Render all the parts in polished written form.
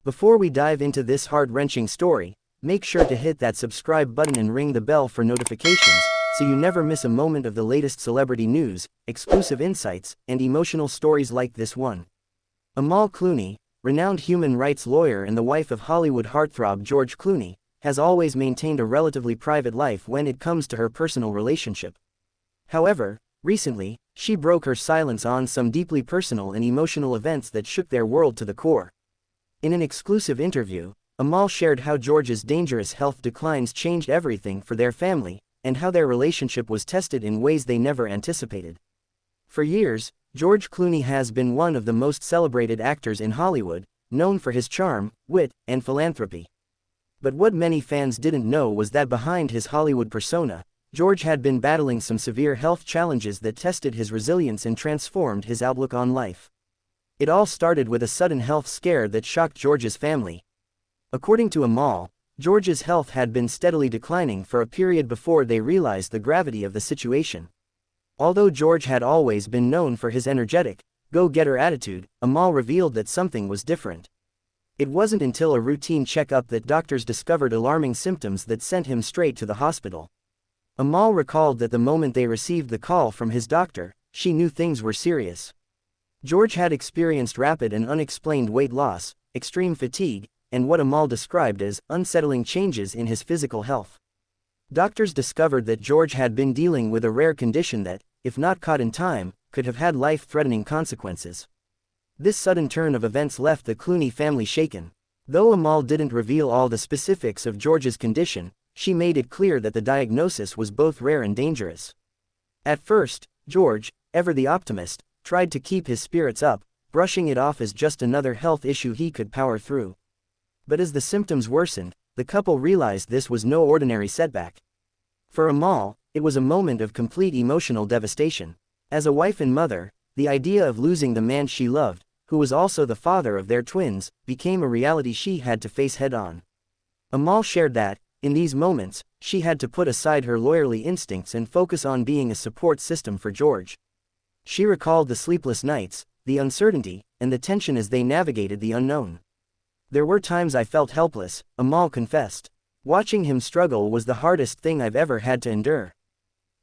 Before we dive into this heart-wrenching story, make sure to hit that subscribe button and ring the bell for notifications, so you never miss a moment of the latest celebrity news, exclusive insights, and emotional stories like this one. Amal Clooney, renowned human rights lawyer and the wife of Hollywood heartthrob George Clooney, has always maintained a relatively private life when it comes to her personal relationship. However, recently, she broke her silence on some deeply personal and emotional events that shook their world to the core. In an exclusive interview, Amal shared how George's dangerous health declines changed everything for their family, and how their relationship was tested in ways they never anticipated. For years, George Clooney has been one of the most celebrated actors in Hollywood, known for his charm, wit, and philanthropy. But what many fans didn't know was that behind his Hollywood persona, George had been battling some severe health challenges that tested his resilience and transformed his outlook on life. It all started with a sudden health scare that shocked George's family. According to Amal, George's health had been steadily declining for a period before they realized the gravity of the situation. Although George had always been known for his energetic, go-getter attitude, Amal revealed that something was different. It wasn't until a routine checkup that doctors discovered alarming symptoms that sent him straight to the hospital. Amal recalled that the moment they received the call from his doctor, she knew things were serious. George had experienced rapid and unexplained weight loss, extreme fatigue, and what Amal described as unsettling changes in his physical health. Doctors discovered that George had been dealing with a rare condition that, if not caught in time, could have had life-threatening consequences. This sudden turn of events left the Clooney family shaken. Though Amal didn't reveal all the specifics of George's condition, she made it clear that the diagnosis was both rare and dangerous. At first, George, ever the optimist, tried to keep his spirits up, brushing it off as just another health issue he could power through. But as the symptoms worsened, the couple realized this was no ordinary setback. For Amal, it was a moment of complete emotional devastation. As a wife and mother, the idea of losing the man she loved, who was also the father of their twins, became a reality she had to face head-on. Amal shared that, in these moments, she had to put aside her lawyerly instincts and focus on being a support system for George. She recalled the sleepless nights, the uncertainty, and the tension as they navigated the unknown. "There were times I felt helpless," Amal confessed. "Watching him struggle was the hardest thing I've ever had to endure."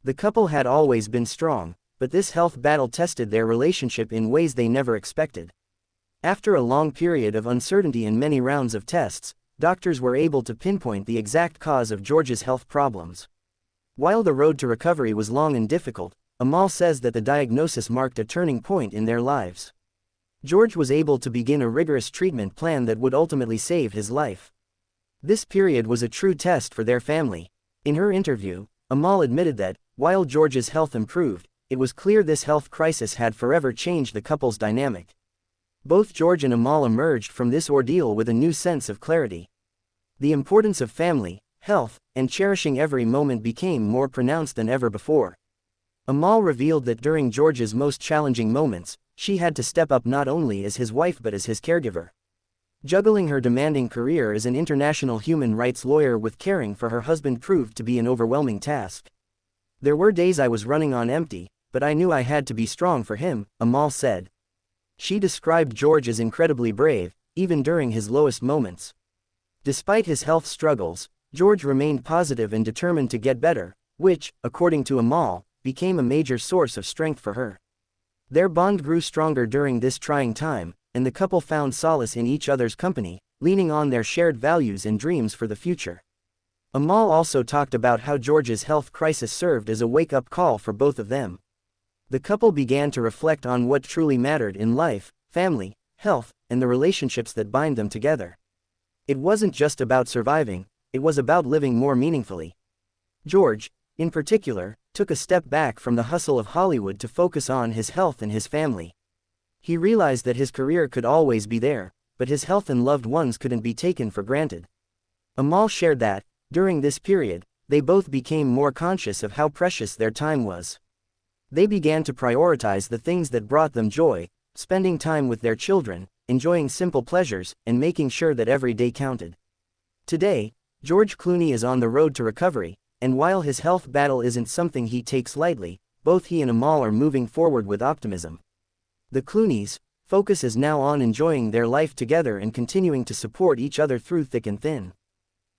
The couple had always been strong, but this health battle tested their relationship in ways they never expected. After a long period of uncertainty and many rounds of tests, doctors were able to pinpoint the exact cause of George's health problems. While the road to recovery was long and difficult, Amal says that the diagnosis marked a turning point in their lives. George was able to begin a rigorous treatment plan that would ultimately save his life. This period was a true test for their family. In her interview, Amal admitted that, while George's health improved, it was clear this health crisis had forever changed the couple's dynamic. Both George and Amal emerged from this ordeal with a new sense of clarity. The importance of family, health, and cherishing every moment became more pronounced than ever before. Amal revealed that during George's most challenging moments, she had to step up not only as his wife but as his caregiver. Juggling her demanding career as an international human rights lawyer with caring for her husband proved to be an overwhelming task. "There were days I was running on empty, but I knew I had to be strong for him," Amal said. She described George as incredibly brave, even during his lowest moments. Despite his health struggles, George remained positive and determined to get better, which, according to Amal, became a major source of strength for her. Their bond grew stronger during this trying time, and the couple found solace in each other's company, leaning on their shared values and dreams for the future. Amal also talked about how George's health crisis served as a wake-up call for both of them. The couple began to reflect on what truly mattered in life: family, health, and the relationships that bind them together. It wasn't just about surviving, it was about living more meaningfully. George, in particular, took a step back from the hustle of Hollywood to focus on his health and his family. He realized that his career could always be there, but his health and loved ones couldn't be taken for granted. Amal shared that, during this period, they both became more conscious of how precious their time was. They began to prioritize the things that brought them joy, spending time with their children, enjoying simple pleasures, and making sure that every day counted. Today, George Clooney is on the road to recovery, and while his health battle isn't something he takes lightly, both he and Amal are moving forward with optimism. The Clooneys, Focus is now on enjoying their life together and continuing to support each other through thick and thin.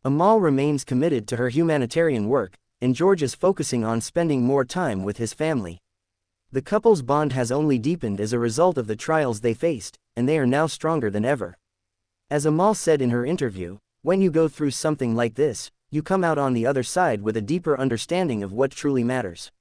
Amal remains committed to her humanitarian work, and George is focusing on spending more time with his family. The couple's bond has only deepened as a result of the trials they faced, and they are now stronger than ever. As Amal said in her interview, "When you go through something like this, you come out on the other side with a deeper understanding of what truly matters."